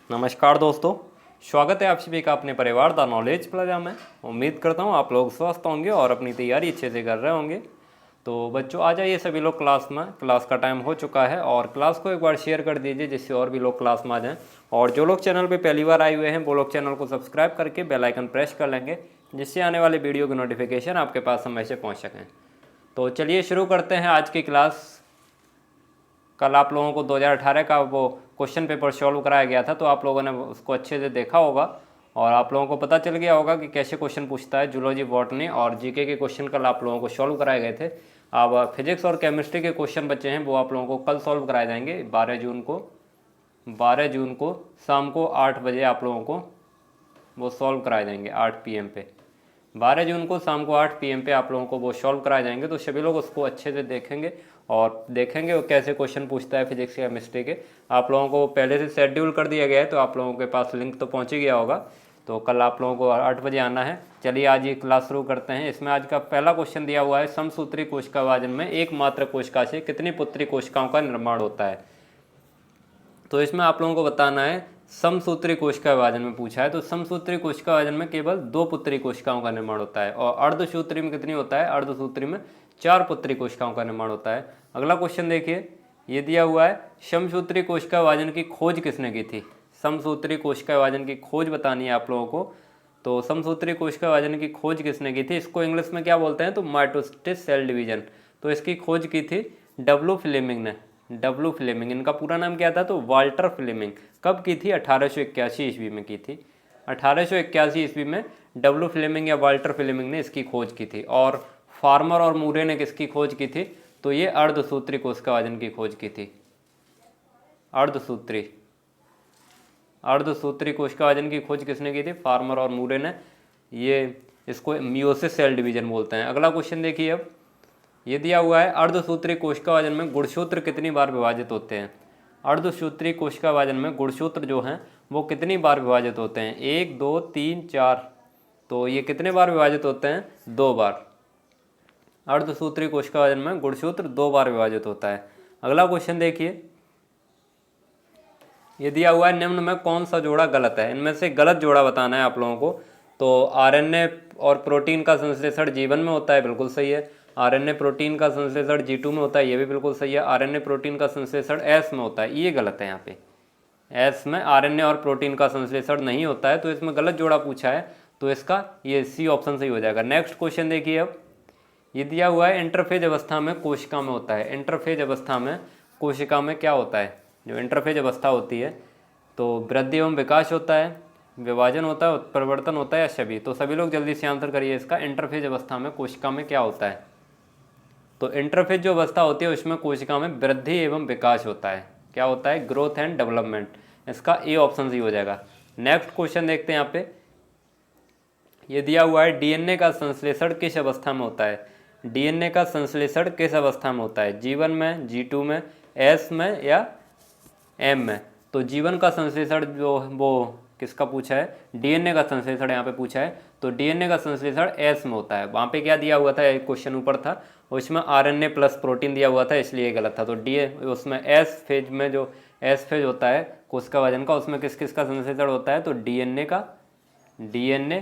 नमस्कार दोस्तों, स्वागत है आप सभी का अपने परिवार द नॉलेज प्लाजा में। उम्मीद करता हूँ आप लोग स्वस्थ होंगे और अपनी तैयारी अच्छे से कर रहे होंगे। तो बच्चों, आ जाइए सभी लोग क्लास में। क्लास का टाइम हो चुका है और क्लास को एक बार शेयर कर दीजिए जिससे और भी लोग क्लास में आ जाएँ। और जो लोग चैनल पे पहली बार आए हुए हैं वो लोग चैनल को सब्सक्राइब करके बेल आइकन प्रेस कर लेंगे, जिससे आने वाले वीडियो की नोटिफिकेशन आपके पास समय से पहुँच सकें। तो चलिए शुरू करते हैं आज की क्लास। कल आप लोगों को 2018 का वो क्वेश्चन पेपर सॉल्व कराया गया था, तो आप लोगों ने उसको अच्छे से देखा होगा और आप लोगों को पता चल गया होगा कि कैसे क्वेश्चन पूछता है। जूलॉजी, बॉटनी और जीके के क्वेश्चन कल आप लोगों को सॉल्व कराए गए थे। अब फिजिक्स और केमिस्ट्री के क्वेश्चन बचे हैं, वो आप लोगों को कल सॉल्व कराए जाएंगे 12 जून को शाम को 8 बजे आप लोगों को वो सॉल्व कराए जाएंगे 8 PM पे। 12 जून को शाम को 8 PM पे आप लोगों को वो सॉल्व कराए जाएंगे। तो सभी लोग उसको अच्छे से देखेंगे और देखेंगे वो कैसे क्वेश्चन पूछता है फिजिक्स या केमिस्ट्री के। आप लोगों को पहले से शेड्यूल कर दिया गया है, तो आप लोगों के पास लिंक तो पहुंच ही गया होगा। तो कल आप लोगों को 8 बजे आना है। चलिए आज ये क्लास शुरू करते हैं। इसमें आज का पहला क्वेश्चन दिया हुआ है, समसूत्री कोशिका विभाजन में एकमात्र कोशिका से कितनी पुत्री कोशिकाओं का निर्माण होता है। तो इसमें आप लोगों को बताना है, समसूत्री कोशिका विभाजन में पूछा है, तो समसूत्री कोशिका विभाजन में केवल 2 पुत्री कोशिकाओं का निर्माण होता है। और अर्धसूत्री में कितनी होता है? अर्धसूत्री में 4 पुत्री कोशिकाओं का निर्माण होता है। अगला क्वेश्चन देखिए, ये दिया हुआ है, समसूत्री कोशिका विभाजन की खोज किसने की थी। समसूत्री कोशिका विभाजन की खोज बतानी है आप लोगों को। तो समसूत्री कोशिका विभाजन की खोज किसने की थी? इसको इंग्लिश में क्या बोलते हैं? तो माइटोसिस सेल डिवीजन। तो इसकी खोज की थी डब्ल्यू फ्लेमिंग ने। डब्ल्यू फ्लेमिंग, इनका पूरा नाम क्या था? तो वाल्टर फ्लेमिंग। कब की थी? 1881 ईस्वी में की थी। 1881 ईस्वी में डब्ल्यू फ्लेमिंग या वाल्टर फ्लेमिंग ने इसकी खोज की थी। और फार्मर और मूरे ने किसकी खोज की थी? तो ये अर्धसूत्री कोशिका विभाजन की खोज की थी। अर्धसूत्री अर्धसूत्री कोशिका विभाजन की खोज किसने की थी? फार्मर और मूरे ने। ये इसको मियोसिस सेल डिवीजन बोलते हैं। अगला क्वेश्चन देखिए, अब ये दिया हुआ है, अर्धसूत्री कोशिका विभाजन में गुणसूत्र कितनी बार विभाजित होते हैं। अर्धसूत्री कोशिका विभाजन में गुणसूत्र जो हैं वो कितनी बार विभाजित होते हैं? 1, 2, 3, 4। तो ये कितने बार विभाजित होते हैं? 2 बार। अर्धसूत्री कोशिका विभाजन में गुणसूत्र 2 बार विभाजित होता है। अगला क्वेश्चन देखिए, ये दिया हुआ है, निम्न में कौन सा जोड़ा गलत है। इनमें से गलत जोड़ा बताना है आप लोगों को। तो आरएनए और प्रोटीन का संश्लेषण जीवन में होता है, बिल्कुल सही है। आरएनए प्रोटीन का संश्लेषण G2 में होता है, ये भी बिल्कुल सही है। आरएनए प्रोटीन का संश्लेषण S में होता है, ये गलत है। यहाँ पे S में आरएनए और प्रोटीन का संश्लेषण नहीं होता है, तो इसमें गलत जोड़ा पूछा है, तो इसका ये C ऑप्शन सही हो जाएगा। नेक्स्ट क्वेश्चन देखिए, अब ये दिया हुआ है, इंटरफेज अवस्था में कोशिका में होता है। इंटरफेज अवस्था में कोशिका में क्या होता है? जो इंटरफेज अवस्था होती है, तो वृद्धि एवं विकास होता है, विभाजन होता है, उत्परिवर्तन होता है या सभी। तो सभी लोग जल्दी से आंसर करिए इसका। इंटरफेज अवस्था में कोशिका में क्या होता है? तो इंटरफेज जो अवस्था होती है उसमें कोशिका में वृद्धि एवं विकास होता है। क्या होता है? Growth and development. इसका ए ऑप्शन सही हो जाएगा। नेक्स्ट क्वेश्चन देखते हैं। यहाँ पे ये दिया हुआ है, डीएनए का संश्लेषण किस अवस्था में होता है। डीएनए का संश्लेषण किस अवस्था में होता है? G1 में, G2 में, S में या M में। तो जीवन का संश्लेषण जो वो किसका पूछा है? डीएनए का संश्लेषण यहाँ पे पूछा है, तो डीएनए का संश्लेषण S में होता है। वहाँ पे क्या दिया हुआ था? एक क्वेश्चन ऊपर था, उसमें आरएनए प्लस प्रोटीन दिया हुआ था, इसलिए गलत था। तो उसमें S फेज में, जो S फेज होता है कोशिका विभाजन का, उसमें किस किस का संश्लेषण होता है? तो डीएनए का, DNA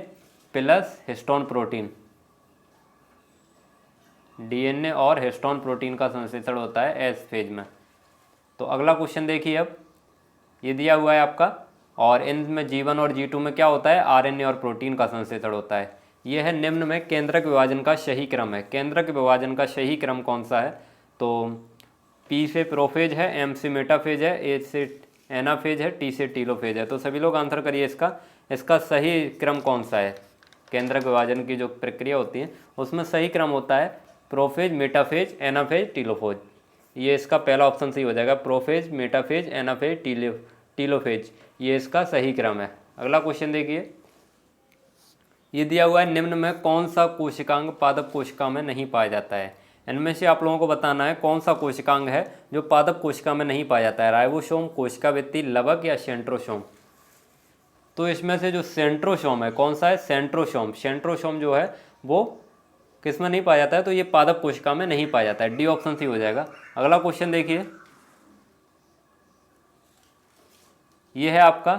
plus histone protein, DNA और हिस्टोन प्रोटीन का संश्लेषण होता है S फेज में। तो अगला क्वेश्चन देखिए, अब ये दिया हुआ है आपका, और इनमें G1 और G2 में क्या होता है? आरएनए और प्रोटीन का संश्लेषण होता है। यह है, निम्न में केंद्रक विभाजन का सही क्रम है। केंद्रक विभाजन का सही क्रम कौन सा है? तो P से प्रोफेज है, M से मेटाफेज है, A से एनाफेज है, T से टीलोफेज है। तो सभी लोग आंसर करिए इसका। इसका सही क्रम कौन सा है? केंद्रक विभाजन की जो प्रक्रिया होती है उसमें सही क्रम होता है प्रोफेज, मेटाफेज, एनाफेज, टीलोफेज। ये इसका पहला ऑप्शन सही हो जाएगा। प्रोफेज, मेटाफेज, एनाफेज, टीलोफेज, ये इसका सही क्रम है। अगला क्वेश्चन देखिए, ये दिया हुआ है, निम्न में कौन सा कोशिकांग पादप कोशिका में नहीं पाया जाता है। इनमें से आप लोगों को बताना है कौन सा कोशिकांग है जो पादप कोशिका में नहीं पाया जाता है। राइबोसोम, कोशिका भित्ति, लवक या सेंट्रोसोम। तो इसमें से जो सेंट्रोसोम है, कौन सा है? सेंट्रोसोम। सेंट्रोसोम जो है वो किस में नहीं पाया जाता है? तो ये पादप कोशिका में नहीं पाया जाता है। डी ऑप्शन सही हो जाएगा। अगला क्वेश्चन देखिए, ये है आपका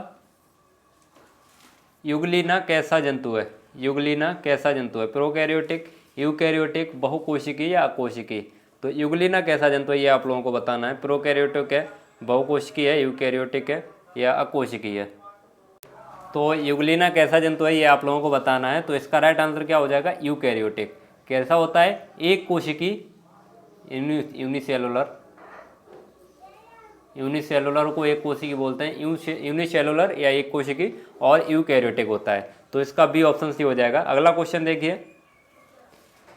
यूग्लिना कैसा जंतु है, यूग्लिना कैसा जंतु है, प्रोकैरियोटिक, यूकैरियोटिक, बहुकोशिकी या अकोशिकी। तो यूग्लिना कैसा जंतु है ये आप लोगों को बताना है, प्रोकैरियोटिक है, बहुकोशिकी है, यूकैरियोटिक है या अकोशिकी है। तो यूग्लिना कैसा जंतु है ये आप लोगों को बताना है। तो इसका राइट आंसर क्या हो जाएगा, यूकैरियोटिक। कैसा होता है, एक कोशिकी, यूनिसेलुलर, यूनिसेलुलर को एक कोशिकी बोलते हैं, यूनिसेलुलर या एक कोशिकी, और यूकैरियोटिक होता है। तो इसका बी ऑप्शन सी हो जाएगा। अगला क्वेश्चन देखिए,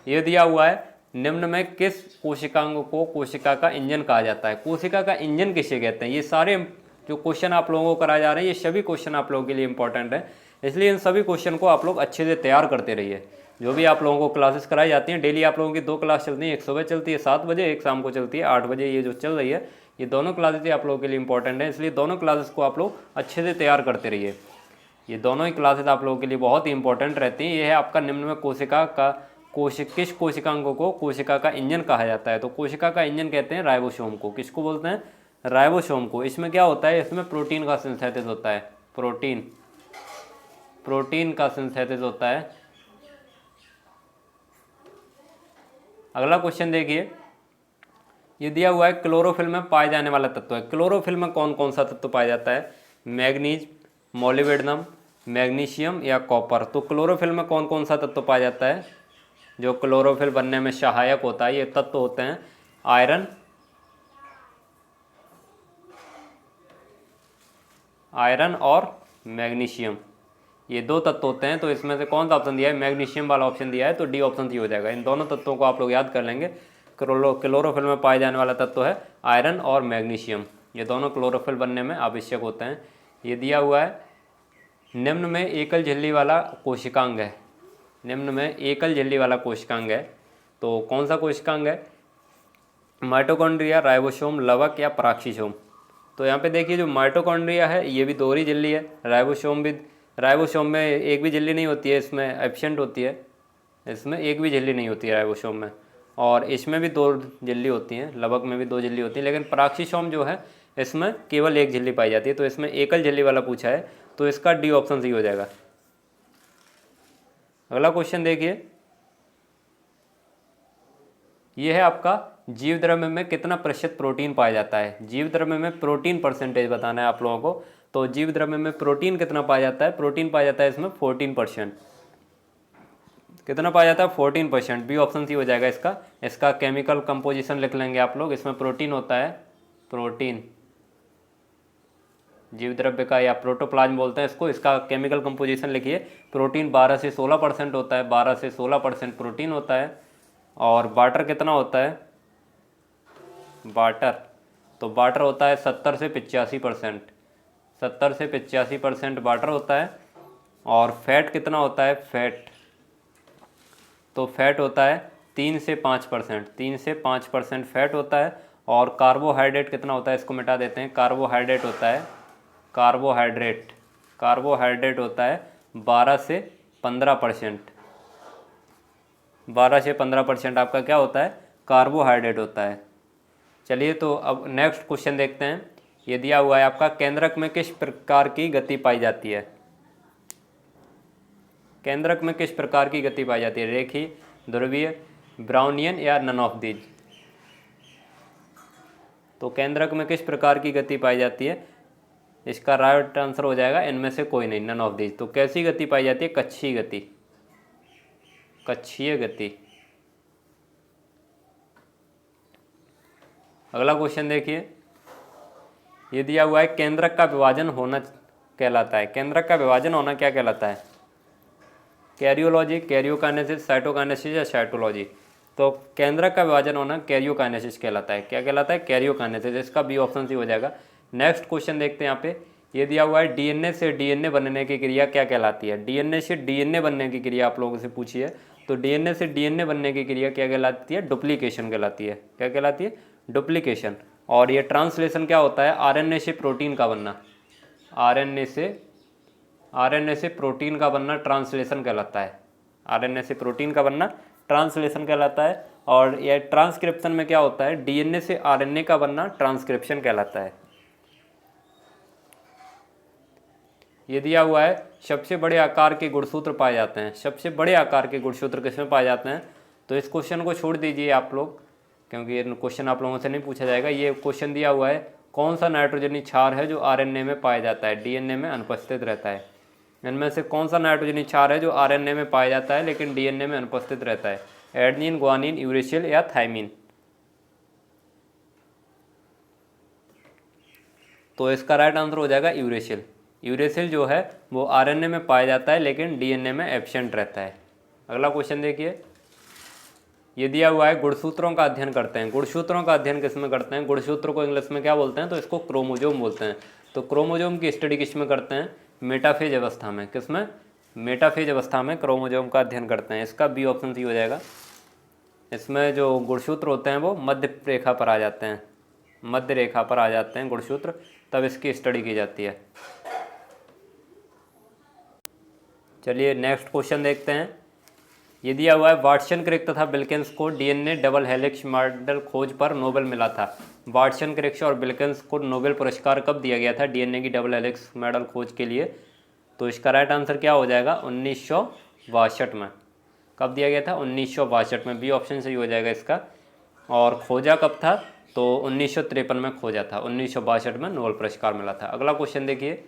ये दिया हुआ है, निम्न में किस कोशिकांग को कोशिका का इंजन कहा जाता है। कोशिका का इंजन किसे कहते हैं, ये सारे जो क्वेश्चन आप लोगों को कराए जा रहे हैं ये सभी क्वेश्चन आप लोगों के लिए इंपॉर्टेंट है, इसलिए इन सभी क्वेश्चन को आप लोग अच्छे से तैयार करते रहिए। जो भी आप लोगों को क्लासेस कराई जाती हैं, डेली आप लोगों की 2 क्लास चलती हैं, एक सुबह चलती है 7 बजे, एक शाम को चलती है 8 बजे। ये जो चल रही है ये दोनों क्लासेस आप लोगों के लिए इंपॉर्टेंट है, इसलिए दोनों क्लासेस को आप लोग अच्छे से तैयार करते रहिए। ये दोनों ही क्लासेस आप लोगों के लिए बहुत ही इंपॉर्टेंट रहती हैं। ये है आपका निम्न में कोशिका का किस कोशिकांगों को कोशिका का इंजन कहा जाता है। तो कोशिका का इंजन कहते हैं राइबोसोम को। किसको बोलते हैं, राइबोसोम को। इसमें क्या होता है, इसमें प्रोटीन का सिंथेसिस होता है, प्रोटीन का सिंथेसिस होता है। अगला क्वेश्चन देखिए, ये दिया हुआ है, क्लोरोफिल में पाए जाने वाला तत्व है। क्लोरोफिल में कौन कौन सा तत्व पाया जाता है, मैग्नीज, मोलिब्डेनम, मैग्नीशियम या कॉपर। तो क्लोरोफिल में कौन कौन सा तत्व पाया जाता है जो क्लोरोफिल बनने में सहायक होता है। ये तत्व होते हैं आयरन और मैग्नीशियम, ये 2 तत्व होते हैं। तो इसमें से कौन सा ऑप्शन दिया है, मैग्नीशियम वाला ऑप्शन दिया है, तो डी ऑप्शन सी हो जाएगा। इन दोनों तत्वों को आप लोग याद कर लेंगे। क्लोरोफिल में पाए जाने वाला तत्व है आयरन और मैग्नीशियम, ये दोनों क्लोरोफिल बनने में आवश्यक होते हैं। ये दिया हुआ है, निम्न में एकल झिल्ली वाला कोशिकांग है, निम्न में एकल झिल्ली वाला कोशिकांग है। तो कौन सा कोशिकांग है, माइटोकॉन्ड्रिया, राइबोसोम, लवक या पराक्सीसोम। तो यहाँ पे देखिए, जो माइटोकॉन्ड्रिया है ये भी दोहरी झिल्ली है, राइबोसोम में एक भी झिल्ली नहीं होती है, इसमें एब्सेंट होती है, इसमें एक भी झिल्ली नहीं होती है राइबोसोम में। और इसमें भी 2 झिल्ली होती हैं, लवक में भी 2 झिल्ली होती हैं, लेकिन पराक्सीसोम जो है इसमें केवल 1 झिल्ली पाई जाती है। तो इसमें एकल झिल्ली वाला पूछा है, तो इसका डी ऑप्शन सी हो जाएगा। अगला क्वेश्चन देखिए, ये है आपका, जीव द्रव्य में कितना प्रतिशत प्रोटीन पाया जाता है। जीव द्रव्य में प्रोटीन परसेंटेज बताना है आप लोगों को। तो जीव द्रव्य में प्रोटीन कितना पाया जाता है, प्रोटीन पाया जाता है इसमें 14%। कितना पाया जाता है, 14%। बी ऑप्शन सी हो जाएगा इसका। इसका केमिकल कंपोजिशन लिख लेंगे आप लोग। इसमें प्रोटीन होता है, प्रोटीन जीव द्रव्य का, या प्रोटोप्लाज्म बोलते हैं इसको, इसका केमिकल कंपोजिशन लिखिए। प्रोटीन 12 से 16% होता है, 12 से 16% प्रोटीन होता है। और वाटर कितना होता है, वाटर, तो वाटर होता है 70 से 85%, 70 से 85% वाटर होता है। और फैट कितना होता है, फैट, तो फैट होता है 3 से 5%, 3 से 5% फैट होता है। और कार्बोहाइड्रेट कितना होता है, इसको मिटा देते हैं। कार्बोहाइड्रेट होता है, कार्बोहाइड्रेट होता है 12 से 15%, 12 से 15% आपका क्या होता है, कार्बोहाइड्रेट होता है। चलिए, तो अब नेक्स्ट क्वेश्चन देखते हैं। ये दिया हुआ है आपका, केंद्रक में किस प्रकार की गति पाई जाती है। केंद्रक में किस प्रकार की गति पाई जाती है, रेखीय, ध्रुवीय, ब्राउनियन या नन ऑफ दीज। तो केंद्रक में किस प्रकार की गति पाई जाती है, इसका राइट आंसर हो जाएगा इनमें से कोई नहीं, नन ऑफ दीज। तो कैसी गति पाई जाती है, कक्षीय गति, कक्षीय गति। अगला क्वेश्चन देखिए, ये दिया हुआ है, केंद्रक का विभाजन होना कहलाता है। केंद्रक का विभाजन होना क्या कहलाता है, कैरियोलॉजी, कैरियोकाइनेसिस, साइटोकाइनेसिस या साइटोलॉजी। तो केंद्रक का विभाजन होना कैरियोकाइनेसिस कहलाता है। क्या कहलाता है, कैरियोकाइनेसिस। इसका बी ऑप्शन सी हो जाएगा। नेक्स्ट क्वेश्चन देखते हैं यहाँ पे, ये दिया हुआ है, डीएनए से डीएनए बनने की क्रिया क्या कहलाती है। डीएनए से डीएनए बनने की क्रिया आप लोगों से पूछी है। तो डीएनए से डीएनए बनने की क्रिया क्या कहलाती है, डुप्लीकेशन कहलाती है। क्या कहलाती है, डुप्लीकेशन। और ये ट्रांसलेशन क्या होता है, आरएनए से प्रोटीन का बनना, आरएनए से प्रोटीन का बनना ट्रांसलेशन कहलाता है। आरएनए से प्रोटीन का बनना ट्रांसलेशन कहलाता है। और यह ट्रांसक्रिप्शन में क्या होता है, डीएनए से आरएनए का बनना ट्रांसक्रिप्शन कहलाता है। ये दिया हुआ है सबसे बड़े आकार के गुणसूत्र पाए जाते हैं। सबसे बड़े आकार के गुणसूत्र किसमें पाए जाते हैं? तो इस क्वेश्चन को छोड़ दीजिए आप लोग, क्योंकि ये क्वेश्चन आप लोगों से नहीं पूछा जाएगा। ये क्वेश्चन दिया हुआ है कौन सा नाइट्रोजनी क्षार है जो आरएनए में पाया जाता है, डीएनए में अनुपस्थित रहता है। इनमें से कौन सा नाइट्रोजनी क्षार है जो आरएनए में पाया जाता है लेकिन डीएनए में अनुपस्थित रहता है? एडेनिन, ग्वानिन, यूरेसिल या थाइमिन? तो इसका राइट आंसर हो जाएगा यूरेसिल। यूरेसिल जो है वो आरएनए में पाया जाता है लेकिन डीएनए में एब्सेंट रहता है। अगला क्वेश्चन देखिए, ये दिया हुआ है गुणसूत्रों का अध्ययन करते हैं। गुणसूत्रों का अध्ययन किस में करते हैं? गुणसूत्र को इंग्लिश में क्या बोलते हैं? तो इसको क्रोमोजोम बोलते हैं। तो क्रोमोजोम की स्टडी किस में करते हैं? मेटाफेज अवस्था में। किस में? मेटाफेज अवस्था में क्रोमोजोम का अध्ययन करते हैं। इसका बी ऑप्शन सही हो जाएगा। इसमें जो गुणसूत्र होते हैं वो मध्य रेखा पर आ जाते हैं, मध्य रेखा पर आ जाते हैं गुणसूत्र, तब इसकी स्टडी की जाती है। चलिए नेक्स्ट क्वेश्चन देखते हैं। ये दिया हुआ है वाटसन, क्रिक तथा विल्किंस को डीएनए डबल हेलिक्स मॉडल खोज पर नोबेल मिला था। वाटसन, क्रिक और विल्किंस को नोबेल पुरस्कार कब दिया गया था डीएनए की डबल हेलिक्स मॉडल खोज के लिए? तो इसका राइट आंसर क्या हो जाएगा? 1962 में। कब दिया गया था? 1962 में। बी ऑप्शन सही हो जाएगा इसका। और खोजा कब था? तो 1953 में खोजा था। 1962 में नोबेल पुरस्कार मिला था। अगला क्वेश्चन देखिए,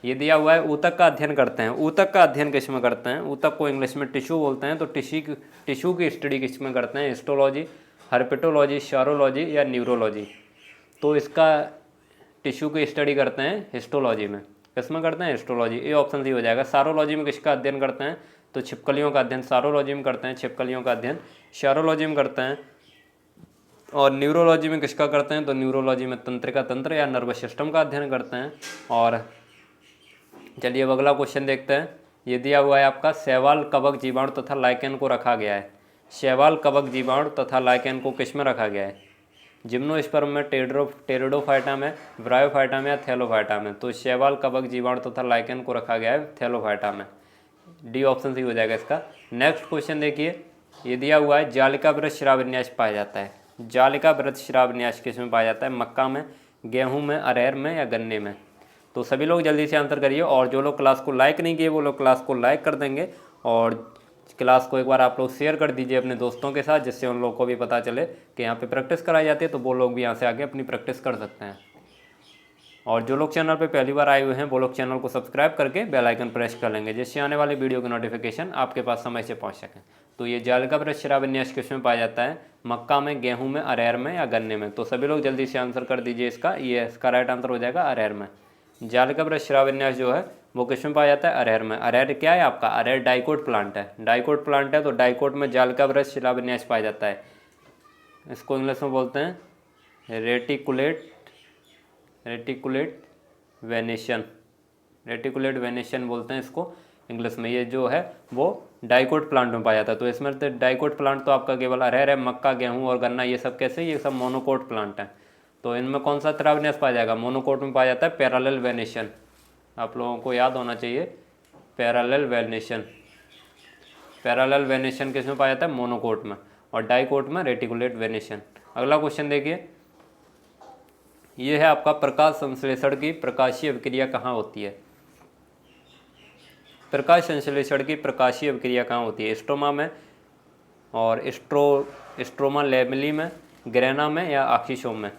ये दिया हुआ है ऊतक का अध्ययन करते हैं। ऊतक का अध्ययन किस में करते हैं? ऊतक को इंग्लिश में टिश्यू बोलते हैं। तो टिश्यू की स्टडी किस में करते हैं? हिस्टोलॉजी, हर्पेटोलॉजी, शारोलॉजी या न्यूरोलॉजी? तो इसका टिश्यू की स्टडी करते हैं हिस्टोलॉजी में। किस में करते हैं? हिस्टोलॉजी। ए ऑप्शन सही हो जाएगा। सारोलॉजी में किसका अध्ययन करते हैं? तो छिपकलियों का अध्ययन। सारोलॉजी में करते हैं छिपकलियों का अध्ययन। शारोलॉजी में करते हैं। और न्यूरोलॉजी में किसका करते हैं? तो न्यूरोलॉजी में तंत्रिका तंत्र या नर्वस सिस्टम का अध्ययन करते हैं। और चलिए अब अगला क्वेश्चन देखते हैं। ये दिया हुआ है आपका शैवाल, कवक, जीवाणु तथा लाइकेन को रखा गया है। शैवाल, कवक, जीवाणु तथा लाइकेन को किस में रखा गया है? जिम्नोस्पर्म में, टेरिडोफाइटा में, ब्रायोफाइटा में या थैलोफाइटा में? तो शैवाल, कवक, जीवाणु तथा लाइकेन को रखा गया है थैलोफाइटा में। डी ऑप्शन सही हो जाएगा इसका। नेक्स्ट क्वेश्चन देखिए, ये दिया हुआ है जालिका वृक्ष श्रावन्यास पाया जाता है। जालिका वृक्ष श्रावन्यास किस में पाया जाता है? मक्का में, गेहूं में, अरहर में या गन्ने में? तो सभी लोग जल्दी से आंसर करिए। और जो लोग क्लास को लाइक नहीं किए वो लोग क्लास को लाइक कर देंगे, और क्लास को एक बार आप लोग शेयर कर दीजिए अपने दोस्तों के साथ, जिससे उन लोगों को भी पता चले कि यहाँ पे प्रैक्टिस कराई जाती है, तो वो लोग भी यहाँ से आके अपनी प्रैक्टिस कर सकते हैं। और जो लोग चैनल पे पहली बार आए हुए हैं वो लोग चैनल को सब्सक्राइब करके बेल आइकन प्रेस कर लेंगे, जिससे आने वाली वीडियो की नोटिफिकेशन आपके पास समय से पहुँच सके। तो ये जालिका वृक्ष श्रावन्यास किस में पाया जाता है? मक्का में, गेहूँ में, अरहर में या गन्ने में? तो सभी लोग जल्दी से आंसर कर दीजिए इसका। ये इसका राइट आंसर हो जाएगा अरहर में। जालिका वृक्ष श्रावन्यास जो है वो किस में पाया जाता है? अरहर में। अरहर क्या है आपका? अरहर डाइकोट प्लांट है। डाइकोट प्लांट है तो डाइकोट में जालिका वृक्ष श्रावन्यास पाया जाता है। इसको इंग्लिश में बोलते हैं रेटिकुलेट वेनेशन। रेटिकुलेट वेनेशन बोलते हैं इसको इंग्लिश में। ये जो है वो डाइकोट प्लांट में पाया जाता है। तो इसमें तो डाइकोट प्लांट तो आपका केवल अरहर है, मक्का, गेहूँ और गन्ना ये सब कैसे? ये सब मोनोकोट प्लांट हैं। तो इनमें कौन सा श्रावन्यास पाया जाएगा? मोनोकोट में पाया जाता है पैरेलल वेनेशन। आप लोगों को याद होना चाहिए पैरेलल वेनेशन। पैरेलल वेनेशन किस में पाया जाता है? मोनोकोट में। और डाइकोट में रेटिकुलेट वेनेशन। अगला क्वेश्चन देखिए, ये है आपका प्रकाश संश्लेषण की प्रकाशीय अभिक्रिया कहाँ होती है? प्रकाश संश्लेषण की प्रकाशीय अभिक्रिया कहाँ होती है? स्ट्रोमा में, और स्ट्रोमा लेमेली में, ग्रेना में या आक्सीसोम में?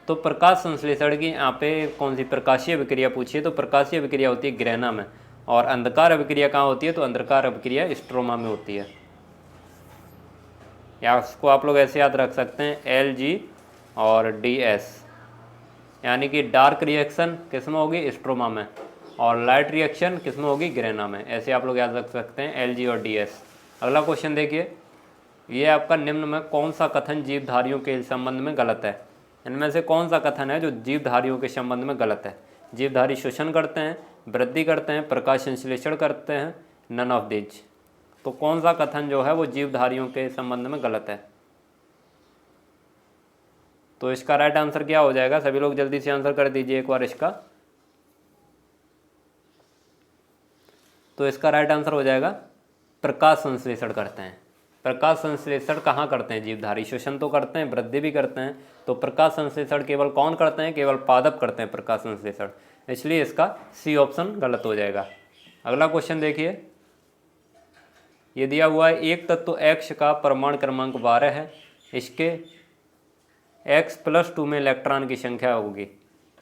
तो प्रकाश संश्लेषण की यहाँ पे कौन सी प्रकाशीय अभिक्रिया पूछी है? तो प्रकाशीय अभिक्रिया होती है ग्रेना में। और अंधकार अभिक्रिया कहाँ होती है? तो अंधकार अभिक्रिया स्ट्रोमा में होती है। या उसको आप लोग ऐसे याद रख सकते हैं Lg और Ds, यानी कि डार्क रिएक्शन किस में होगी? स्ट्रोमा में। और लाइट रिएक्शन किस में होगी? ग्रेना में। ऐसे आप लोग याद रख सकते हैं Lg और Ds। अगला क्वेश्चन देखिए, ये आपका निम्न में कौन सा कथन जीवधारियों के संबंध में गलत है? इनमें से कौन सा कथन है जो जीवधारियों के संबंध में गलत है? जीवधारी श्वसन करते हैं, वृद्धि करते हैं, प्रकाश संश्लेषण करते हैं, नन ऑफ दीज। तो कौन सा कथन जो है वो जीवधारियों के संबंध में गलत है? तो इसका राइट आंसर क्या हो जाएगा? सभी लोग जल्दी से आंसर कर दीजिए एक बार इसका। तो इसका राइट आंसर हो जाएगा प्रकाश संश्लेषण करते हैं। प्रकाश संश्लेषण कहाँ करते हैं जीवधारी? श्वसन तो करते हैं, वृद्धि भी करते हैं, तो प्रकाश संश्लेषण केवल कौन करते हैं? केवल पादप करते हैं प्रकाश संश्लेषण, इसलिए इसका सी ऑप्शन गलत हो जाएगा। अगला क्वेश्चन देखिए, ये दिया हुआ है एक तत्व X का परमाणु क्रमांक 12 है, इसके X+2 में इलेक्ट्रॉन की संख्या होगी।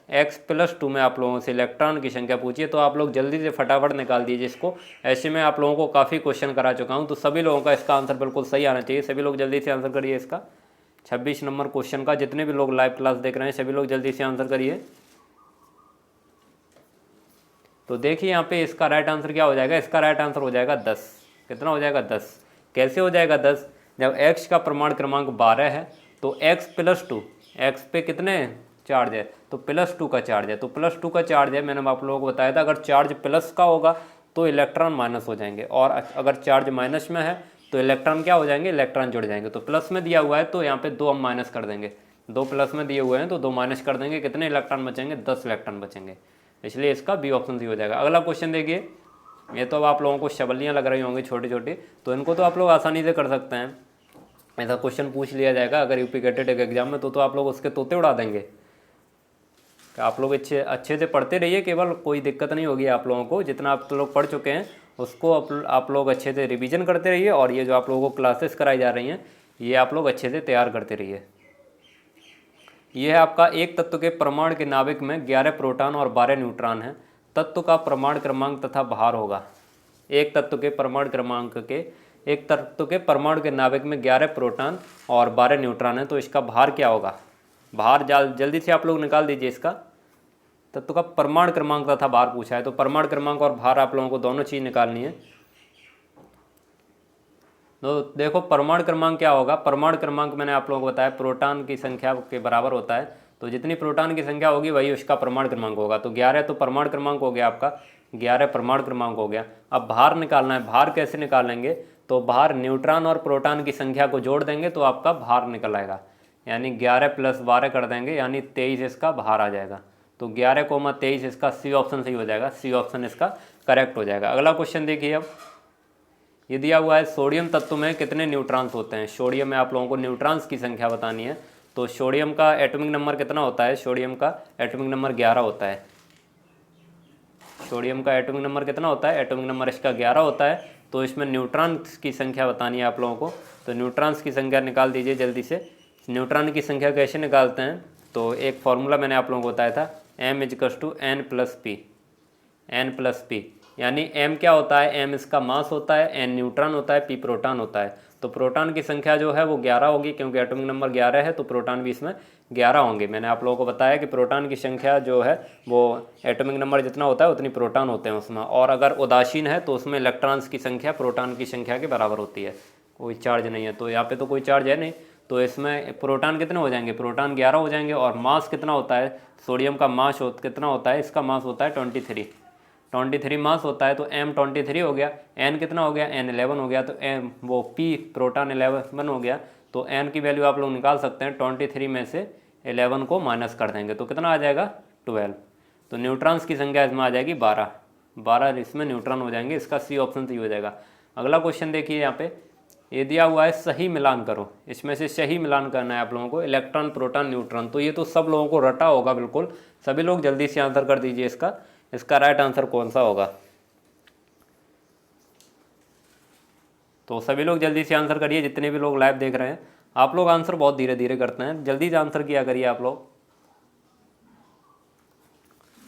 X+2 में आप लोगों से इलेक्ट्रॉन की संख्या पूछिए तो आप लोग जल्दी से फटाफट निकाल दीजिए इसको। ऐसे में आप लोगों को काफ़ी क्वेश्चन करा चुका हूँ, तो सभी लोगों का इसका आंसर बिल्कुल सही आना चाहिए। सभी लोग जल्दी से आंसर करिए इसका 26 नंबर क्वेश्चन का। जितने भी लोग लाइव क्लास देख रहे हैं सभी लोग जल्दी से आंसर करिए। तो देखिए यहाँ पे इसका राइट आंसर क्या हो जाएगा? इसका राइट आंसर हो जाएगा 10। कितना हो जाएगा? 10। कैसे हो जाएगा 10? जब X का परमाणु क्रमांक 12 है तो X+2, X पे कितने चार्ज है? तो +2 का चार्ज है, तो +2 का चार्ज है। मैंने आप लोगों को बताया था अगर चार्ज प्लस का होगा तो इलेक्ट्रॉन माइनस हो जाएंगे, और अगर चार्ज माइनस में है तो इलेक्ट्रॉन क्या हो जाएंगे? इलेक्ट्रॉन जुड़ जाएंगे। तो प्लस में दिया हुआ है तो यहाँ पे 2 हम माइनस कर देंगे, 2 प्लस में दिए हुए हैं तो 2 माइनस कर देंगे। कितने इलेक्ट्रॉन बचेंगे? 10 इलेक्ट्रॉन बचेंगे, इसलिए इसका बी ऑप्शन सी हो जाएगा। अगला क्वेश्चन देखिए, ये तो अब आप लोगों को शबलियाँ लग रही होंगी छोटी छोटी, तो इनको तो आप लोग आसानी से कर सकते हैं। ऐसा क्वेश्चन पूछ लिया जाएगा अगर यूपी कैटेट एग्जाम में, तो आप लोग उसके तोते उड़ा देंगे। आप लोग अच्छे से पढ़ते रहिए, केवल कोई दिक्कत नहीं होगी आप लोगों को। जितना आप लोग पढ़ चुके हैं उसको आप लोग अच्छे से रिवीजन करते रहिए, और ये जो आप लोगों को क्लासेस कराई जा रही हैं ये आप लोग अच्छे से तैयार करते रहिए। यह है आपका एक तत्व के परमाणु के नाभिक में 11 प्रोटॉन और 12 न्यूट्रॉन है। तत्व का परमाणु क्रमांक तथा भार होगा। एक तत्व के परमाणु के नाभिक में 11 प्रोटॉन और 12 न्यूट्रॉन है, तो इसका भार क्या होगा? भार जल्दी से आप लोग निकाल दीजिए। इसका तत्व का परमाणु क्रमांक तथा भार पूछा है, तो परमाणु क्रमांक और भार आप लोगों को दोनों चीज़ निकालनी है। तो देखो परमाणु क्रमांक क्या होगा? परमाणु क्रमांक मैंने आप लोगों को बताया प्रोटॉन की संख्या के बराबर होता है, तो जितनी प्रोटॉन की संख्या होगी वही उसका परमाणु क्रमांक होगा। तो 11 तो परमाणु क्रमांक हो गया आपका, 11 परमाणु क्रमांक हो गया। अब भार निकालना है। भार कैसे निकालेंगे? तो भार न्यूट्रॉन और प्रोटॉन की संख्या को जोड़ देंगे तो आपका भार निकल आएगा, यानी 11 + 12 कर देंगे, यानी 23 इसका भार आ जाएगा। तो 11,23 इसका सी ऑप्शन सही हो जाएगा। सी ऑप्शन इसका करेक्ट हो जाएगा। अगला क्वेश्चन देखिए, अब ये दिया हुआ है सोडियम तत्व में कितने न्यूट्रॉन्स होते हैं? सोडियम में आप लोगों को न्यूट्रॉन्स की संख्या बतानी है। तो सोडियम का एटॉमिक नंबर कितना होता है? सोडियम का एटॉमिक नंबर 11 होता है। सोडियम का एटॉमिक नंबर कितना होता है? एटॉमिक नंबर इसका 11 होता है। तो इसमें न्यूट्रॉन्स की संख्या बतानी है आप लोगों को, तो न्यूट्रॉन्स की संख्या निकाल दीजिए जल्दी से। न्यूट्रॉन की संख्या कैसे निकालते हैं? तो एक फार्मूला मैंने आप लोगों को बताया था, m = n+p, यानी m क्या होता है? m इसका मास होता है, n न्यूट्रॉन होता है, p प्रोटॉन होता है। तो प्रोटॉन की संख्या जो है वो 11 होगी, क्योंकि एटॉमिक नंबर 11 है तो प्रोटॉन भी इसमें 11 होंगे। मैंने आप लोगों को बताया कि प्रोटॉन की संख्या जो है वो एटॉमिक नंबर जितना होता है उतनी प्रोटॉन होते हैं उसमें, और अगर उदासीन है तो उसमें इलेक्ट्रॉन्स की संख्या प्रोटॉन की संख्या के बराबर होती है। कोई चार्ज नहीं है, तो यहाँ पे तो कोई चार्ज है नहीं, तो इसमें प्रोटॉन कितने हो जाएंगे? प्रोटॉन 11 हो जाएंगे। और मास कितना होता है? सोडियम का मास कितना होता है? इसका मास होता है 23 मास होता है, तो m 23 हो गया। n कितना हो गया? n 11 हो गया। तो m वो p प्रोटॉन 11 हो गया। तो n की वैल्यू आप लोग निकाल सकते हैं। 23 में से 11 को माइनस कर देंगे तो कितना आ जाएगा? 12। तो न्यूट्रॉन्स की संख्या इसमें आ जाएगी 12 इसमें न्यूट्रॉन हो जाएंगे। इसका सी ऑप्शन सही हो जाएगा। अगला क्वेश्चन देखिए, यहाँ पे ये दिया हुआ है सही मिलान करो। इसमें से सही मिलान करना है आप लोगों को, इलेक्ट्रॉन प्रोटॉन न्यूट्रॉन। तो ये तो सब लोगों को रटा होगा बिल्कुल। सभी लोग जल्दी से आंसर कर दीजिए इसका राइट आंसर कौन सा होगा? तो सभी लोग जल्दी से आंसर करिए, जितने भी लोग लाइव देख रहे हैं। आप लोग आंसर बहुत धीरे धीरे करते हैं, जल्दी से आंसर किया करिए आप लोग।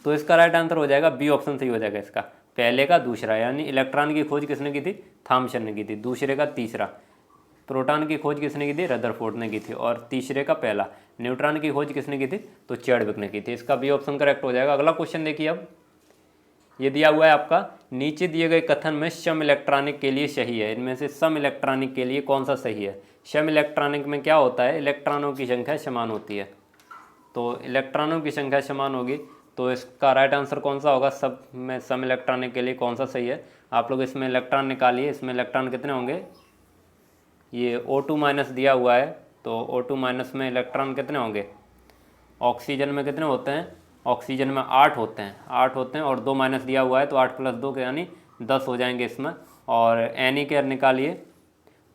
तो इसका राइट आंसर हो जाएगा बी ऑप्शन सही हो जाएगा इसका, पहले का दूसरा। यानी इलेक्ट्रॉन की खोज किसने की थी? थॉमसन ने की थी। दूसरे का तीसरा। प्रोटॉन की खोज किसने की थी? रदरफोर्ड ने की थी। और तीसरे का पहला। न्यूट्रॉन की खोज किसने की थी? तो चैडविक ने की थी। इसका बी ऑप्शन करेक्ट हो जाएगा। अगला क्वेश्चन देखिए, अब ये दिया हुआ है आपका, नीचे दिए गए कथन में सम इलेक्ट्रॉनिक के लिए सही है। इनमें से सम इलेक्ट्रॉनिक के लिए कौन सा सही है? सम इलेक्ट्रॉनिक में क्या होता है? इलेक्ट्रॉनों की संख्या समान होती है। तो इलेक्ट्रॉनों की संख्या समान होगी, तो इसका राइट आंसर कौन सा होगा? सब में सम इलेक्ट्रॉनिक के लिए कौन सा सही है? आप लोग इसमें इलेक्ट्रॉन निकालिए। इसमें इलेक्ट्रॉन कितने होंगे? ये O2- दिया हुआ है, तो O2- में इलेक्ट्रॉन कितने होंगे? ऑक्सीजन में कितने होते हैं? ऑक्सीजन में 8 होते हैं, और 2 माइनस दिया हुआ है, तो 8 + 2 के यानी 10 हो जाएंगे इसमें। और Na के निकालिए,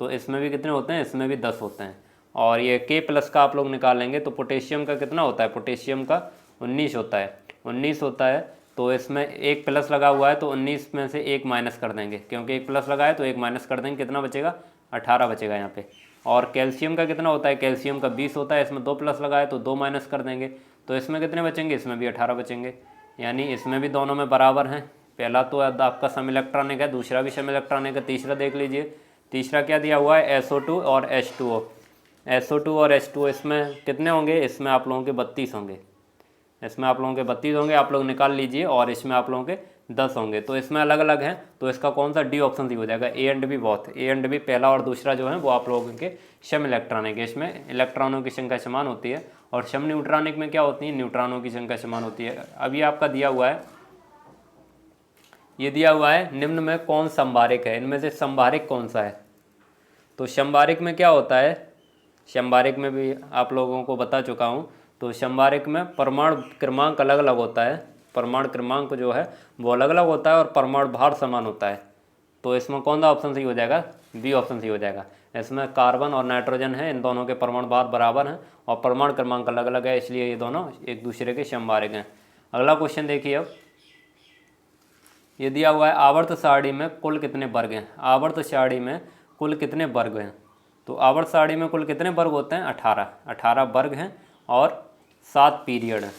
तो इसमें भी कितने होते हैं, इसमें भी 10 होते हैं। और ये K+ का आप लोग निकालेंगे तो पोटेशियम का कितना होता है, पोटेशियम का 19 होता है, 19 होता है। तो इसमें एक प्लस लगा हुआ है तो 19 में से एक माइनस कर देंगे, क्योंकि एक प्लस लगा है तो एक माइनस कर देंगे, कितना बचेगा, 18 बचेगा यहाँ पे। और कैल्शियम का कितना होता है, कैल्शियम का 20 होता है, इसमें 2 प्लस लगा है तो 2 माइनस कर देंगे, तो इसमें कितने बचेंगे, इसमें भी 18 बचेंगे। यानी इसमें भी दोनों में बराबर हैं। पहला तो आपका सम इलेक्ट्रॉनिक है, दूसरा भी सम इलेक्ट्रॉनिक है। तीसरा देख लीजिए, तीसरा क्या दिया हुआ है, SO2 और H2O। SO2 और H2O इसमें कितने होंगे, इसमें आप लोगों के 32 होंगे, इसमें आप लोगों के 32 होंगे, आप लोग निकाल लीजिए। और इसमें आप लोगों के 10 होंगे, तो इसमें अलग अलग हैं। तो इसका कौन सा, डी ऑप्शन सी हो जाएगा। A and B both, A and B पहला और दूसरा जो है वो आप लोगों के सम इलेक्ट्रॉनिक है, इसमें इलेक्ट्रॉनों की संख्या समान होती है। और सम न्यूट्रॉनिक में क्या होती है, न्यूट्रॉनों की संख्या समान होती है। अभी आपका दिया हुआ है, ये दिया हुआ है निम्न में कौन संभारिक है, इनमें से संभारिक कौन सा है। तो संभारिक में क्या होता है, संभारिक में भी आप लोगों को बता चुका हूँ। तो संभारिक में परमाणु क्रमांक अलग अलग होता है, परमाणु क्रमांक जो है वो अलग अलग होता है और परमाणु भार समान होता है। तो इसमें कौन सा ऑप्शन सही हो जाएगा, बी ऑप्शन सही हो जाएगा। इसमें कार्बन और नाइट्रोजन है, इन दोनों के परमाणु भार बराबर हैं और परमाणु क्रमांक अलग अलग है, इसलिए ये दोनों एक दूसरे के संभारिक हैं। अगला क्वेश्चन देखिए, अब ये दिया हुआ है आवर्त सारणी में कुल कितने वर्ग हैं, आवर्त सारणी में कुल कितने वर्ग हैं। तो आवर्त सारणी में कुल कितने वर्ग होते हैं, 18 वर्ग हैं और 7 पीरियड हैं,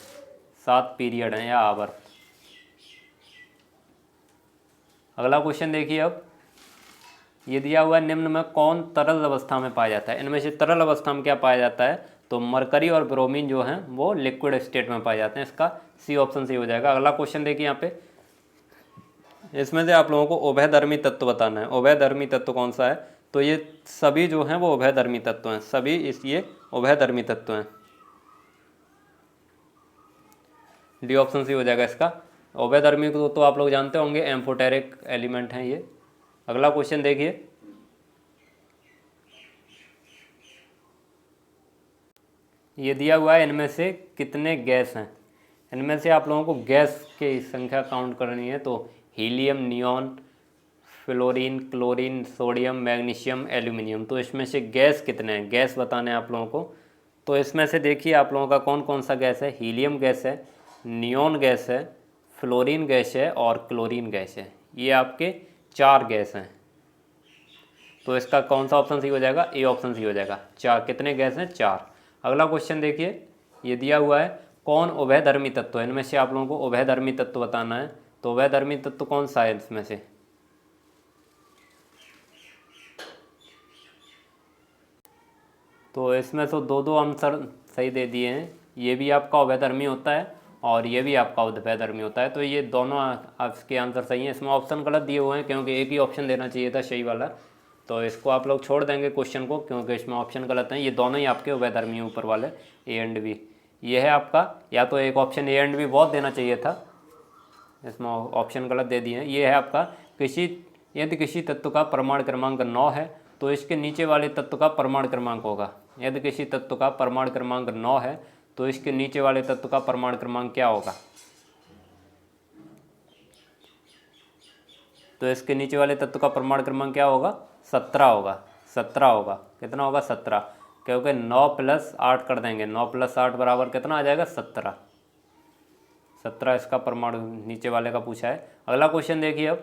7 पीरियड हैं या आवर्त। अगला क्वेश्चन देखिए, अब ये दिया हुआ है निम्न में कौन तरल अवस्था में पाया जाता है। इनमें से तरल अवस्था में क्या पाया जाता है, तो मरकरी और ब्रोमीन जो हैं वो लिक्विड स्टेट में पाए जाते हैं, इसका सी ऑप्शन सही हो जाएगा। अगला क्वेश्चन देखिए, यहाँ पे इसमें से आप लोगों को उभयधर्मी तत्व बताना है। उभयधर्मी तत्व कौन सा है, तो ये सभी जो हैं वो उभयधर्मी तत्व हैं, सभी ये उभयधर्मी तत्व हैं, डी ऑप्शन सी हो जाएगा इसका। उभयधर्मी को तो आप लोग जानते होंगे, एम्फोटेरिक एलिमेंट हैं ये। अगला क्वेश्चन देखिए, ये दिया हुआ है इनमें से कितने गैस हैं। इनमें से आप लोगों को गैस की संख्या काउंट करनी है। तो helium, neon, fluorine, chlorine, sodium, magnesium, aluminium. तो इसमें से गैस कितने हैं, गैस बताने हैं आप लोगों को। तो इसमें से देखिए आप लोगों का कौन कौन सा गैस है, हीलियम गैस है, नियॉन गैस है, फ्लोरीन गैस है और क्लोरीन गैस है। ये आपके 4 गैस हैं। तो इसका कौन सा ऑप्शन सही हो जाएगा, ए ऑप्शन सही हो जाएगा। 4 कितने गैस हैं, 4। अगला क्वेश्चन देखिए, ये दिया हुआ है कौन उभयधर्मी तत्व है। इनमें से आप लोगों को उभयधर्मी तत्व बताना है। तो उभयधर्मी तत्व कौन सा है इसमें से, तो इसमें तो 2 आंसर सही दे दिए हैं। ये भी आपका उभयधर्मी होता है और ये भी आपका उभयधर्मी होता है। तो ये दोनों आपके आंसर सही हैं। इसमें ऑप्शन गलत दिए हुए हैं क्योंकि एक ही ऑप्शन देना चाहिए था सही वाला। तो इसको आप लोग छोड़ देंगे क्वेश्चन को, क्योंकि इसमें ऑप्शन गलत हैं। ये दोनों ही आपके उभयधर्मी ऊपर वाले, ए एंड बी। ये है आपका, या तो एक ऑप्शन ए एंड बी बहुत देना चाहिए था, इसमें ऑप्शन गलत दे दिए हैं। ये है आपका, यदि किसी तत्व का परमाणु क्रमांक 9 है तो इसके नीचे वाले तत्व का परमाणु क्रमांक होगा। यदि किसी तत्व का परमाणु क्रमांक 9 है तो इसके नीचे वाले तत्व का परमाणु क्रमांक क्या होगा, तो इसके नीचे वाले तत्व का परमाणु क्रमांक क्या होगा, 17 होगा। 17 होगा, कितना होगा, 17, क्योंकि 9 + 8 कर देंगे, 9 + 8 बराबर कितना आ जाएगा, 17। 17 इसका परमाणु नीचे वाले का पूछा है। अगला क्वेश्चन देखिए, अब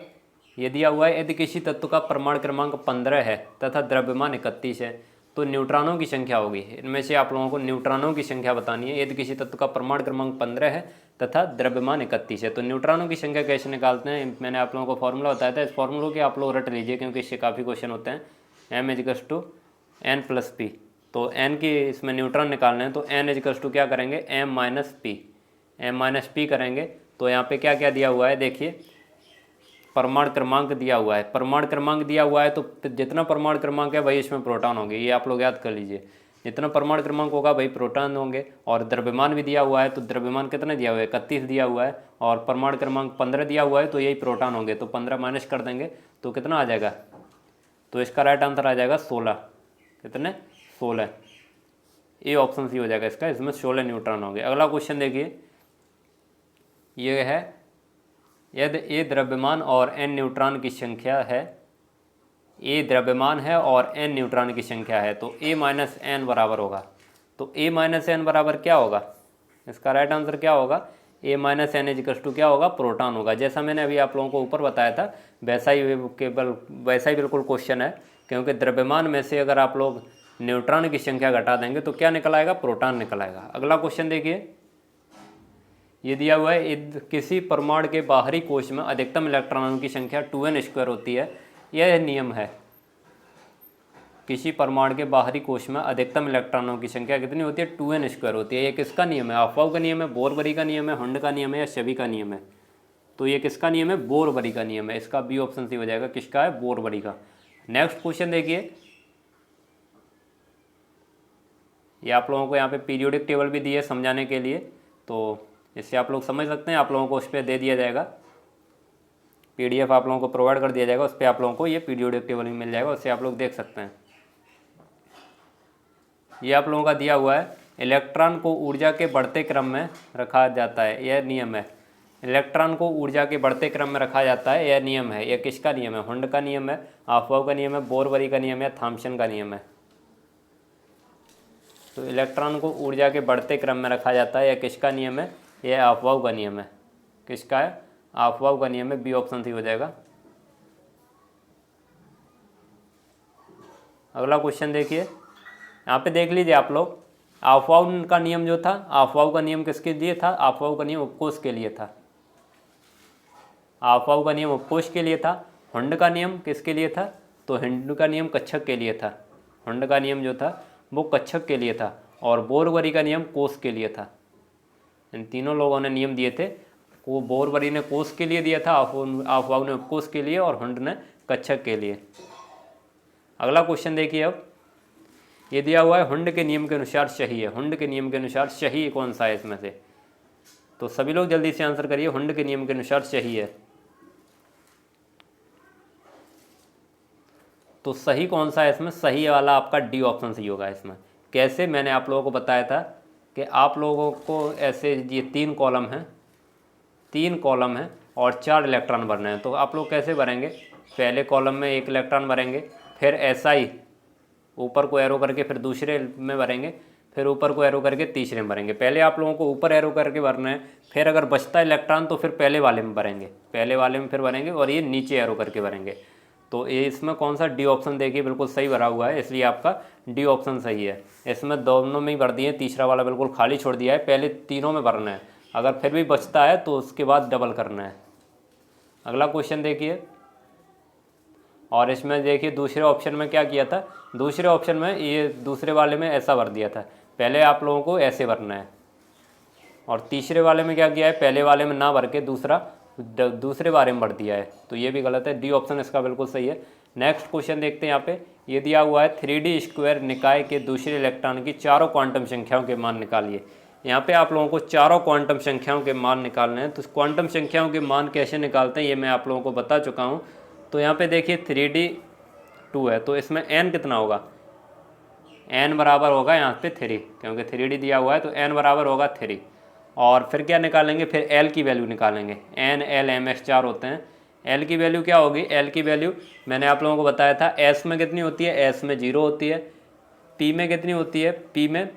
ये दिया हुआ है यदि किसी तत्व का परमाणु क्रमांक 15 है तथा द्रव्यमान 31 है तो न्यूट्रॉनों की संख्या होगी। इनमें से आप लोगों को न्यूट्रॉनों की संख्या बतानी है। यदि किसी तत्व का परमाणु क्रमांक 15 है तथा द्रव्यमान 31 है तो न्यूट्रॉनों की संख्या कैसे निकालते हैं, मैंने आप लोगों को फॉर्मूला बताया था। इस फॉर्मूले के आप लोग रट लीजिए क्योंकि इससे काफ़ी क्वेश्चन होते हैं। m = n + p, तो n की इसमें न्यूट्रॉन निकालने हैं तो n क्या करेंगे, m - p करेंगे। तो यहाँ पे क्या क्या दिया हुआ है देखिए, परमाणु क्रमांक दिया हुआ है। परमाणु क्रमांक दिया हुआ है तो जितना परमाणु क्रमांक है वही इसमें प्रोटॉन होंगे, ये आप लोग याद कर लीजिए। जितना परमाणु क्रमांक होगा वही प्रोटॉन होंगे। और द्रव्यमान भी दिया हुआ है, तो द्रव्यमान कितना दिया हुआ है, 31 दिया हुआ है। और परमाणु क्रमांक 15 दिया हुआ है तो यही प्रोटॉन होंगे, तो 15 माइनस कर देंगे तो कितना आ जाएगा, तो इसका राइट आंसर आ जाएगा 16। कितने, 16। ए ऑप्शन सी हो जाएगा इसका, इसमें 16 न्यूट्रॉन होंगे। अगला क्वेश्चन देखिए, ये है यदि ए द्रव्यमान और n न्यूट्रॉन की संख्या है ए द्रव्यमान है और n न्यूट्रॉन की संख्या है, तो a माइनस एन बराबर होगा, तो a माइनस एन बराबर क्या होगा, इसका राइट आंसर क्या होगा, a minus N equals to क्या होगा, प्रोटॉन होगा। जैसा मैंने अभी आप लोगों को ऊपर बताया था वैसा ही बिल्कुल क्वेश्चन है, क्योंकि द्रव्यमान में से अगर आप लोग न्यूट्रॉन की संख्या घटा देंगे तो क्या निकल आएगा, प्रोटॉन निकल आएगा। अगला क्वेश्चन देखिए, ये दिया हुआ है किसी परमाणु के बाहरी कोश में अधिकतम इलेक्ट्रॉनों की संख्या 2n² होती है, यह नियम है। किसी परमाणु के बाहरी कोश में अधिकतम इलेक्ट्रॉनों की संख्या कितनी होती है, 2n² होती है। ये किसका नियम है, अफबाउ का नियम है, बोरबरी का नियम है, हुंड का नियम है या शबी का नियम है, तो ये किसका नियम है, बोरबरी का नियम है। इसका बी ऑप्शन सी हो जाएगा, किसका है, बोरबरी का। नेक्स्ट क्वेश्चन देखिए, ये आप लोगों को यहाँ पे पीरियोडिक टेबल भी दी है समझाने के लिए, तो इससे आप लोग समझ सकते हैं। आप लोगों को उस पर दे दिया जाएगा, PDF आप लोगों को प्रोवाइड कर दिया जाएगा, उस पर आप लोगों को ये पीरियोडिक टेबल भी मिल जाएगा, उससे आप लोग देख सकते हैं। ये आप लोगों का दिया हुआ है, इलेक्ट्रॉन को ऊर्जा के बढ़ते क्रम में रखा जाता है, यह नियम है। इलेक्ट्रॉन को ऊर्जा के बढ़ते क्रम में रखा जाता है, यह नियम है। यह किसका नियम है, हुंड का नियम है, अफबाउ का नियम है, बोरबरी का नियम है, थॉम्सन का नियम है। तो इलेक्ट्रॉन को ऊर्जा के बढ़ते क्रम में रखा जाता है, यह किसका नियम है, यह अफबाउ का नियम है। किसका है, अफबाउ का नियम है, बी ऑप्शन सी हो जाएगा। अगला क्वेश्चन देखिए, यहाँ पे देख लीजिए आप लोग, अफबाउ का नियम जो था, अफबाउ का नियम किसके लिए था, अफबाउ का नियम उपकोष के लिए था। अफबाउ का नियम उपकोष के लिए था। हुंड का नियम किसके लिए था, तो हुंड का नियम कक्षक के लिए था। हुंड का नियम जो था वो कक्षक के लिए था, और बोरबरी का नियम कोष के लिए था। इन तीनों लोगों ने नियम दिए थे, वो बोरबरी ने कोष के लिए दिया था, अफबाउ ने उपकोष के लिए, और हुंड ने कक्षक के लिए। अगला क्वेश्चन देखिए, अब ये दिया हुआ है, हुंड के नियम के अनुसार सही है। हुंड के नियम के अनुसार सही कौन सा है इसमें से, तो सभी लोग जल्दी से आंसर करिए, हुंड के नियम के अनुसार सही है तो सही कौन सा है इसमें, सही वाला आपका डी ऑप्शन सही होगा इसमें। कैसे, मैंने आप लोगों को बताया था कि आप लोगों को ऐसे ये 3 कॉलम हैं, 3 कॉलम हैं और 4 इलेक्ट्रॉन भरने हैं, तो आप लोग कैसे भरेंगे, पहले कॉलम में 1 इलेक्ट्रॉन भरेंगे, फिर ऐसा ही ऊपर को एरो करके फिर दूसरे में भरेंगे, फिर ऊपर को एरो करके तीसरे में भरेंगे। पहले आप लोगों को ऊपर एरो करके भरना है, फिर अगर बचता इलेक्ट्रॉन तो फिर पहले वाले में भरेंगे, पहले वाले में फिर भरेंगे, और ये नीचे एरो करके भरेंगे। तो ये इसमें कौन सा, डी ऑप्शन देखिए बिल्कुल सही भरा हुआ है, इसलिए आपका डी ऑप्शन सही है। इसमें दोनों में ही भर दिए, तीसरा वाला बिल्कुल खाली छोड़ दिया है, पहले तीनों में भरना है, अगर फिर भी बचता है तो उसके बाद डबल करना है। अगला क्वेश्चन देखिए, और इसमें देखिए दूसरे ऑप्शन में क्या किया था, दूसरे ऑप्शन में ये दूसरे वाले में ऐसा भर दिया था, पहले आप लोगों को ऐसे भरना है, और तीसरे वाले में क्या किया है, पहले वाले में ना भर के दूसरे बारे में भर दिया है, तो ये भी गलत है। डी ऑप्शन इसका बिल्कुल सही है। नेक्स्ट क्वेश्चन देखते हैं, यहाँ पे ये दिया हुआ है 3D² निकाय के दूसरे इलेक्ट्रॉन की चारों क्वांटम संख्याओं के मान निकालिए। यहाँ पे आप लोगों को चारों क्वांटम संख्याओं के मान निकालने हैं, तो क्वांटम संख्याओं के मान कैसे निकालते हैं ये मैं आप लोगों को बता चुका हूँ। तो यहाँ पे देखिए 3D2 है, तो इसमें n कितना होगा, n बराबर होगा यहाँ पे 3, क्योंकि 3D दिया हुआ है तो n बराबर होगा 3। और फिर क्या निकालेंगे, फिर l की वैल्यू निकालेंगे, n l m s 4 होते हैं। l की वैल्यू क्या होगी, l की वैल्यू मैंने आप लोगों को बताया था, s में कितनी होती है, s में 0 होती है, p में कितनी होती है, p में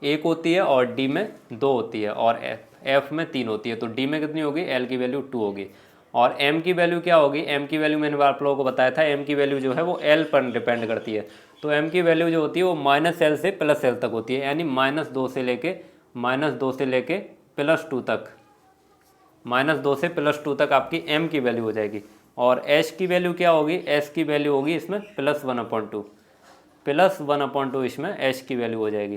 1 होती है, और d में 2 होती है, और f में 3 होती है। तो d में कितनी होगी, l की वैल्यू 2 होगी। और m की वैल्यू क्या होगी, m की वैल्यू मैंने आप लोगों को बताया था, m की वैल्यू जो है वो l पर डिपेंड करती है। तो m की वैल्यू जो होती है वो -l से +l तक होती है, यानी -2 से लेके +2 तक, -2 से +2 तक आपकी m की वैल्यू हो जाएगी। और h की वैल्यू क्या होगी, h की वैल्यू होगी इसमें +1/2 इसमें h की वैल्यू हो जाएगी।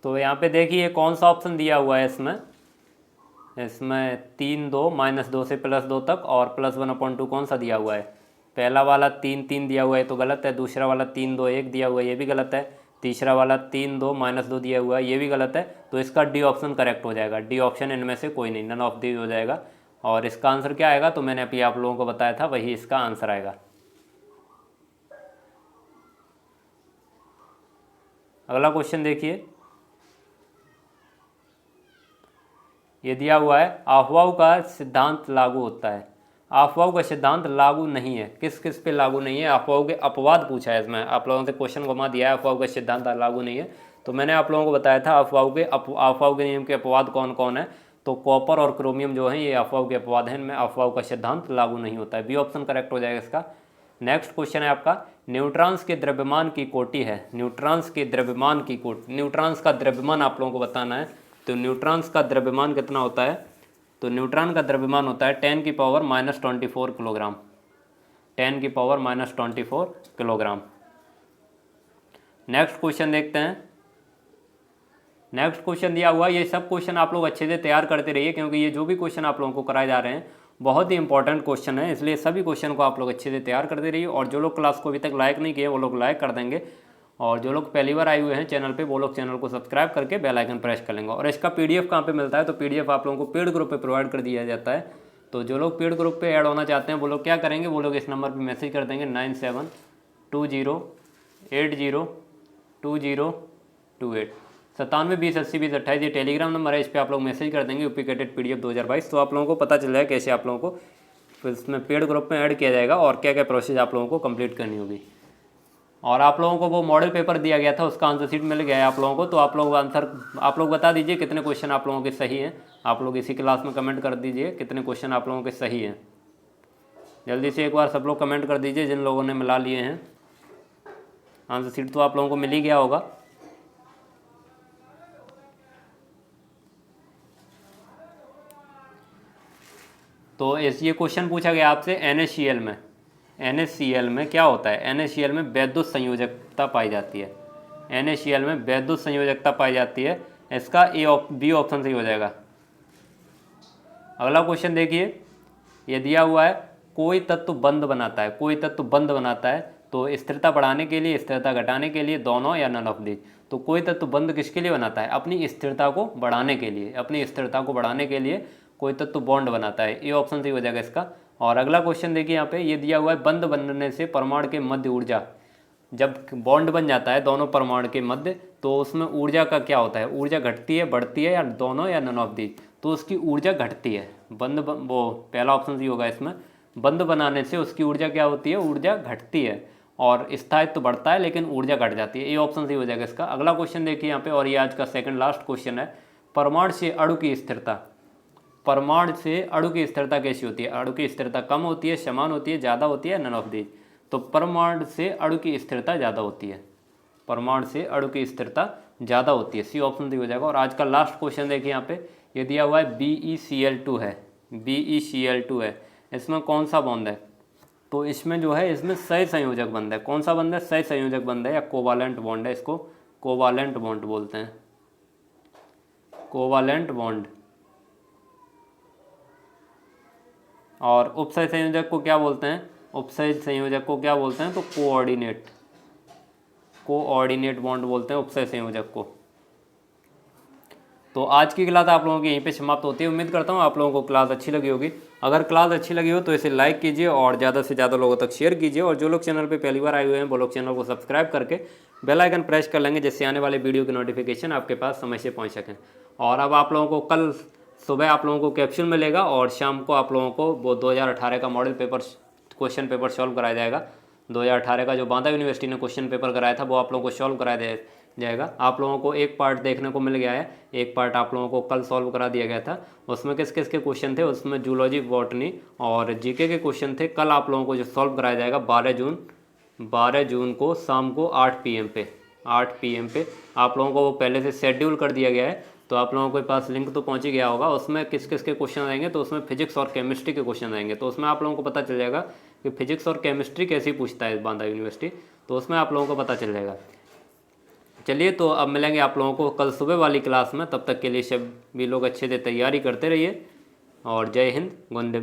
तो यहाँ पे देखिए कौन सा ऑप्शन दिया हुआ है इसमें 3 2 -2 से +2 तक, और +1/2 कौन सा दिया हुआ है, पहला वाला 3 3 दिया हुआ है तो गलत है, दूसरा वाला 3 2 1 दिया हुआ है ये भी गलत है, तीसरा वाला 3 2 -2 दिया हुआ है ये भी गलत है। तो इसका डी ऑप्शन करेक्ट हो जाएगा, डी ऑप्शन इनमें से कोई नहीं, नन ऑफ दी हो जाएगा। और इसका आंसर क्या आएगा, तो मैंने अभी आप लोगों को बताया था वही इसका आंसर आएगा। अगला क्वेश्चन देखिए, ये दिया हुआ है, अफबाउ का सिद्धांत लागू होता है। अफवाहों का सिद्धांत लागू नहीं है। किस किस पे लागू नहीं है? अफवाहों के अपवाद पूछा है इसमें, आप लोगों से क्वेश्चन घुमा दिया है, अफवाहों का सिद्धांत लागू नहीं है। तो मैंने आप लोगों को बताया था अफवाहों के नियम के अपवाद कौन कौन है। तो कॉपर और क्रोमियम जो है ये अफवाहों के अपवाद हैं, इनमें अफवाहों का सिद्धांत लागू नहीं होता है। बी ऑप्शन करेक्ट हो जाएगा इसका। नेक्स्ट क्वेश्चन है आपका, न्यूट्रॉन्स के द्रव्यमान की कोटि है। न्यूट्रॉन्स के द्रव्यमान की कोटि, न्यूट्रॉन्स का द्रव्यमान आप लोगों को बताना है। तो न्यूट्रॉन्स का द्रव्यमान कितना होता है? तो न्यूट्रॉन का द्रव्यमान होता है 10⁻⁻24 किलोग्राम, 10⁻⁻24 किलोग्राम। नेक्स्ट क्वेश्चन देखते हैं। नेक्स्ट क्वेश्चन दिया हुआ, ये सब क्वेश्चन आप लोग अच्छे से तैयार करते रहिए, क्योंकि ये जो भी क्वेश्चन आप लोगों को कराए जा रहे हैं बहुत ही इंपॉर्टेंट क्वेश्चन है, इसलिए सभी क्वेश्चन को आप लोग अच्छे से तैयार करते रहिए। और जो लोग क्लास को अभी तक लाइक नहीं किए वो लोग लाइक कर देंगे, और जो लोग पहली बार आए हुए हैं चैनल पे वो लोग चैनल को सब्सक्राइब करके बेल आइकन प्रेस कर लेंगे। और इसका पीडीएफ कहाँ पे मिलता है? तो पीडीएफ आप लोगों को पेड ग्रुप पे प्रोवाइड कर दिया जाता है। तो जो लोग पेड ग्रुप पे ऐड होना चाहते हैं वो लोग क्या करेंगे, वो लोग इस नंबर पे मैसेज कर देंगे 9720802028, 9720802028, ये टेलीग्राम नंबर है, इस पर आप लोग मैसेज कर देंगे यूपीकेटेड पीडीएफ 2022। तो आप लोगों को पता चल जाएगा कैसे आप लोगों को इसमें पेड ग्रुप में ऐड किया जाएगा और क्या क्या प्रोसेस आप लोगों को कंप्लीट करनी होगी। और आप लोगों को वो मॉडल पेपर दिया गया था, उसका आंसर शीट मिल गया है आप लोगों को। तो आप लोग बता दीजिए कितने क्वेश्चन आप लोगों के सही हैं। आप लोग इसी क्लास में कमेंट कर दीजिए कितने क्वेश्चन आप लोगों के सही हैं। जल्दी से एक बार सब लोग कमेंट कर दीजिए जिन लोगों ने मिला लिए हैं। आंसर शीट तो आप लोगों को मिल ही गया होगा। तो ये क्वेश्चन पूछा गया आपसे NaCl में क्या होता है? NaCl में वैद्युत संयोजकता पाई जाती है। NaCl में वैद्युत संयोजकता पाई जाती है। इसका बी ऑप्शन सही हो जाएगा। अगला क्वेश्चन देखिए, ये दिया हुआ है, कोई तत्व बंध बनाता है। कोई तत्व बंध बनाता है तो स्थिरता बढ़ाने के लिए, स्थिरता घटाने के लिए, दोनों या नन ऑफ दीज। तो कोई तत्व बंध किसके लिए बनाता है? अपनी स्थिरता को बढ़ाने के लिए। अपनी स्थिरता को बढ़ाने के लिए कोई तत्व बॉन्ड बनाता है। ये ऑप्शन सही हो जाएगा इसका। और अगला क्वेश्चन देखिए, यहाँ पे ये दिया हुआ है, बंध बनने से परमाणु के मध्य ऊर्जा, जब बॉन्ड बन जाता है दोनों परमाणु के मध्य तो उसमें ऊर्जा का क्या होता है? ऊर्जा घटती है, बढ़ती है, या दोनों या नन ऑफ दीज। तो उसकी ऊर्जा घटती है। वो पहला ऑप्शन सही होगा इसमें। बंध बनाने से उसकी ऊर्जा क्या होती है? ऊर्जा घटती है। और स्थायित्व तो बढ़ता है लेकिन ऊर्जा घट जाती है। ये ऑप्शन सही हो जाएगा इसका। अगला क्वेश्चन देखिए यहाँ पे, और ये आज का सेकंड लास्ट क्वेश्चन है, परमाणु से अणु की स्थिरता। परमाणु से अणु की स्थिरता कैसी होती है? अणु की स्थिरता कम होती है, समान होती है, ज़्यादा होती है, नन ऑफ दीज। तो परमाणु से अणु की स्थिरता ज़्यादा होती है। परमाणु से अणु की स्थिरता ज़्यादा होती है। सी ऑप्शन सही हो जाएगा। और आज का लास्ट क्वेश्चन देखिए यहाँ पे, ये दिया हुआ है BeCl2 है। BeCl2 है, इसमें कौन सा बॉन्ड है? तो इसमें जो है, इसमें सह संयोजक बंध है। कौन सा बंध है? सह संयोजक बंध है या कोवालेंट बॉन्ड है। इसको कोवालेंट बॉन्ड बोलते हैं, कोवालेंट बॉन्ड। और उपसह संयोजक को क्या बोलते हैं? उपसह संयोजक को क्या बोलते हैं? तो कोऑर्डिनेट बॉन्ड बोलते हैं उपसह संयोजक को। तो आज की क्लास आप लोगों की यहीं पे समाप्त होती है। उम्मीद करता हूँ आप लोगों को क्लास अच्छी लगी होगी। अगर क्लास अच्छी लगी हो तो इसे लाइक कीजिए और ज़्यादा से ज़्यादा लोगों तक शेयर कीजिए। और जो लोग चैनल पे पहली बार आए हुए हैं वो लोग चैनल को सब्सक्राइब करके बेल आइकन प्रेस कर लेंगे, जिससे आने वाले वीडियो की नोटिफिकेशन आपके पास समय से पहुँच सकें। और अब आप लोगों को कल सुबह आप लोगों को कैप्सूल मिलेगा और शाम को आप लोगों को वो 2018 का model paper question paper solve कराया जाएगा। 2018 का जो बांदा यूनिवर्सिटी ने क्वेश्चन पेपर कराया था वो आप लोगों को सॉल्व कराया जाएगा। आप लोगों को एक पार्ट देखने को मिल गया है, एक पार्ट आप लोगों को कल सॉल्व करा दिया गया था। उसमें किस किस के क्वेश्चन थे? उसमें जूलॉजी, बॉटनी और जीके के क्वेश्चन थे। कल आप लोगों को जो सॉल्व कराया जाएगा 12 जून को शाम को 8 PM पे आप लोगों को वो पहले से शेड्यूल कर दिया गया है। तो आप लोगों के पास लिंक तो पहुंच ही गया होगा। उसमें किस किस के क्वेश्चन आएंगे? तो उसमें फिजिक्स और केमिस्ट्री के क्वेश्चन आएंगे। तो उसमें आप लोगों को पता चल जाएगा कि फिजिक्स और केमिस्ट्री कैसे पूछता है बांदा यूनिवर्सिटी। तो उसमें आप लोगों को पता चल जाएगा। चलिए, तो अब मिलेंगे आप लोगों को कल सुबह वाली क्लास में। तब तक के लिए सभी लोग अच्छे से तैयारी करते रहिए और जय हिंद, वंदे